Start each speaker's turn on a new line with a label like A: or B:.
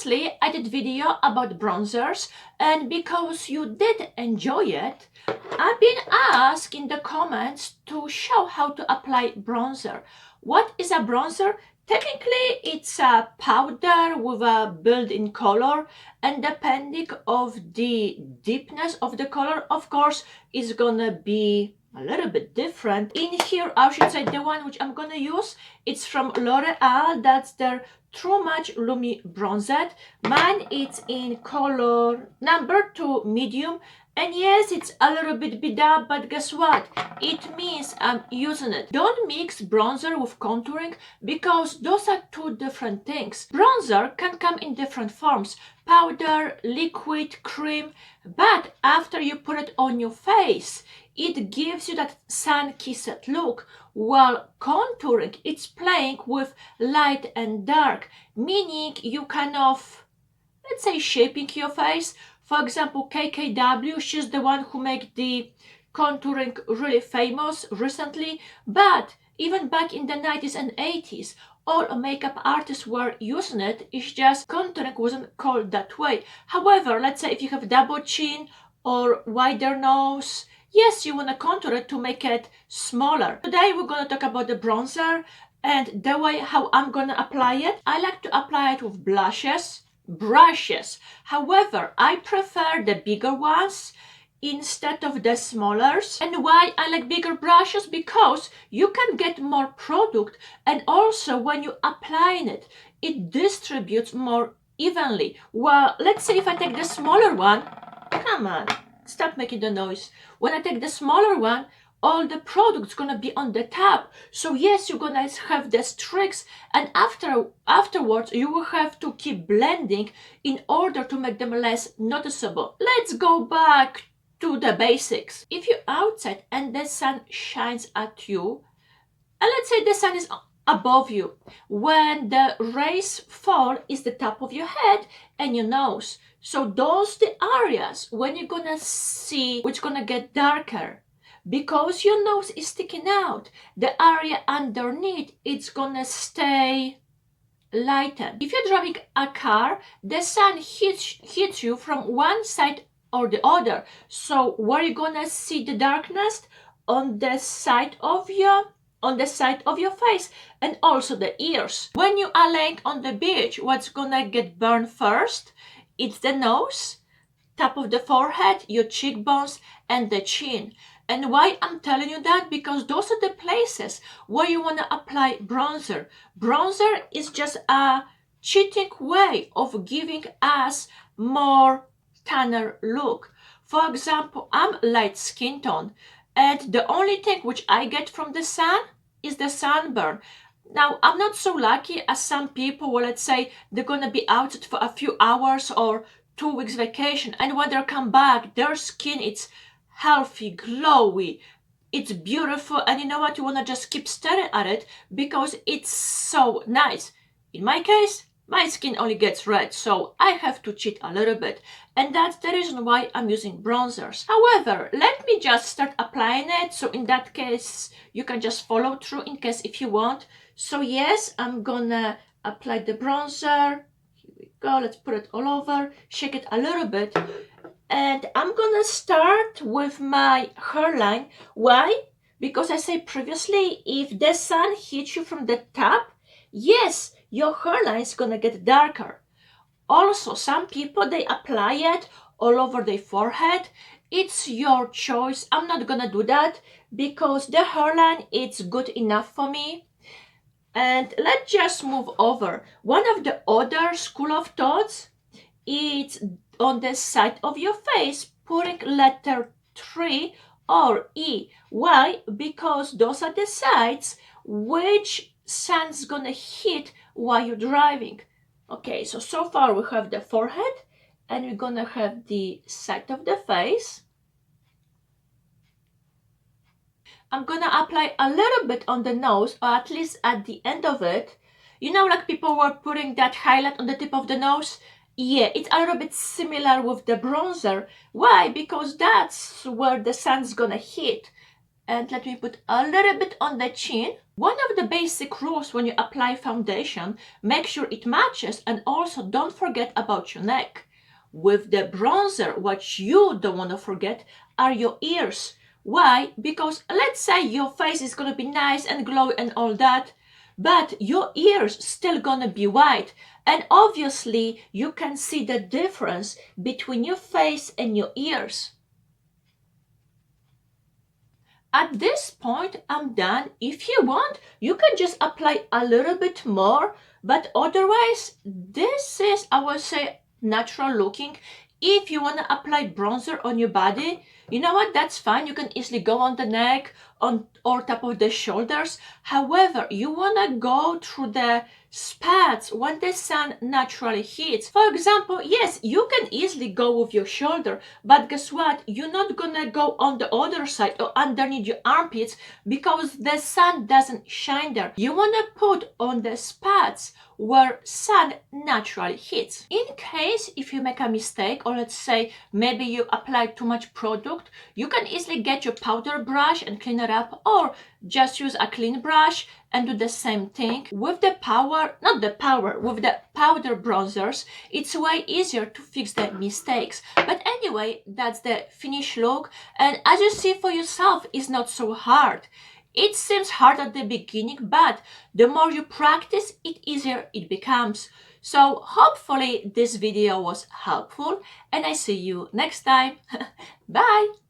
A: Previously, I did video about bronzers, and because you did enjoy it, I've been asked in the comments to show how to apply bronzer. What is a bronzer? Technically, it's a powder with a built-in color, and depending of the deepness of the color, of course, is gonna be a little bit different. In here, I should say the one which I'm gonna use, it's from L'Oreal. That's their True Match Lumi Bronzed. Mine is in color number 2 medium, and yes, it's a little bit beat up, but guess what? It means I'm using it. Don't mix bronzer with contouring, because those are two different things. Bronzer can come in different forms: powder, liquid, cream, but after you put it on your face, it gives you that sun-kissed look, while contouring, it's playing with light and dark, meaning you kind of, let's say, shaping your face. For example, KKW, she's the one who made the contouring really famous recently, but even back in the 90s and 80s, all makeup artists were using it. It's just contouring wasn't called that way. However, let's say if you have double chin or wider nose, yes, you want to contour it to make it smaller. Today we're going to talk about the bronzer and the way how I'm going to apply it. I like to apply it with brushes. However, I prefer the bigger ones instead of the smallers. And why I like bigger brushes? Because you can get more product, and also when you applying it, it distributes more evenly. Well, let's say if I take the smaller one, come on, stop making the noise. When I take the smaller one, all the product's gonna be on the top. So yes, you're gonna have the streaks, and afterwards you will have to keep blending in order to make them less noticeable. Let's go back to the basics. If you're outside and the sun shines at you, and let's say the sun is above you, when the rays fall is the top of your head and your nose. So those the areas when you're gonna see which gonna get darker. Because your nose is sticking out, the area underneath, it's gonna stay lightened. If you're driving a car, the sun hits you from one side or the other. So where you gonna see the darkness? On the side of your face, and also the ears. When you are laying on the beach, what's gonna get burned first? It's the nose, top of the forehead, your cheekbones, and the chin. And why I'm telling you that? Because those are the places where you want to apply bronzer. Bronzer is just a cheating way of giving us more tanner look. For example, I'm light skin tone, and the only thing which I get from the sun is the sunburn. Now, I'm not so lucky as some people. Well, let's say they're gonna be out for a few hours or 2 weeks vacation, and when they come back, their skin, it's healthy, glowy, it's beautiful, and you know what, you want to just keep staring at it because it's so nice. In my case, my skin only gets red, so I have to cheat a little bit, and that's the reason why I'm using bronzers. However, let me just start applying it, so in that case you can just follow through in case if you want. So yes, I'm gonna apply the bronzer. Here we go, let's put it all over, shake it a little bit. And I'm gonna start with my hairline. Why? Because I said previously, if the sun hits you from the top, yes, your hairline is gonna get darker. Also, some people, they apply it all over their forehead. It's your choice. I'm not gonna do that because the hairline, it's good enough for me. And let's just move over. One of the other school of thoughts, it's on the side of your face, putting letter 3 or E. Why? Because those are the sides which sun's gonna hit while you're driving. Okay, so far we have the forehead, and we're gonna have the side of the face. I'm gonna apply a little bit on the nose, or at least at the end of it. You know, like people were putting that highlight on the tip of the nose? Yeah, it's a little bit similar with the bronzer. Why? Because that's where the sun's gonna hit. And let me put a little bit on the chin. One of the basic rules when you apply foundation, make sure it matches, and also don't forget about your neck. With the bronzer, what you don't want to forget are your ears. Why? Because let's say your face is going to be nice and glowy and all that, but your ears still gonna be white, and obviously you can see the difference between your face and your ears. At this point, I'm done. If you want, you can just apply a little bit more, but otherwise, this is, I would say, natural looking. If you want to apply bronzer on your body, you know what, that's fine. You can easily go on the neck, on or top of the shoulders. However, you want to go through the spots when the sun naturally hits. For example, yes, you can easily go with your shoulder, but guess what? You're not gonna go on the other side or underneath your armpits because the sun doesn't shine there. You wanna put on the spots where sun naturally hits. In case if you make a mistake, or let's say maybe you apply too much product, you can easily get your powder brush and clean it up, or just use a clean brush and do the same thing. With the with the powder bronzers, it's way easier to fix the mistakes. But anyway, that's the finished look, and as you see for yourself, it's not so hard. It seems hard at the beginning, but the more you practice, it easier it becomes. So hopefully this video was helpful, and I see you next time. Bye!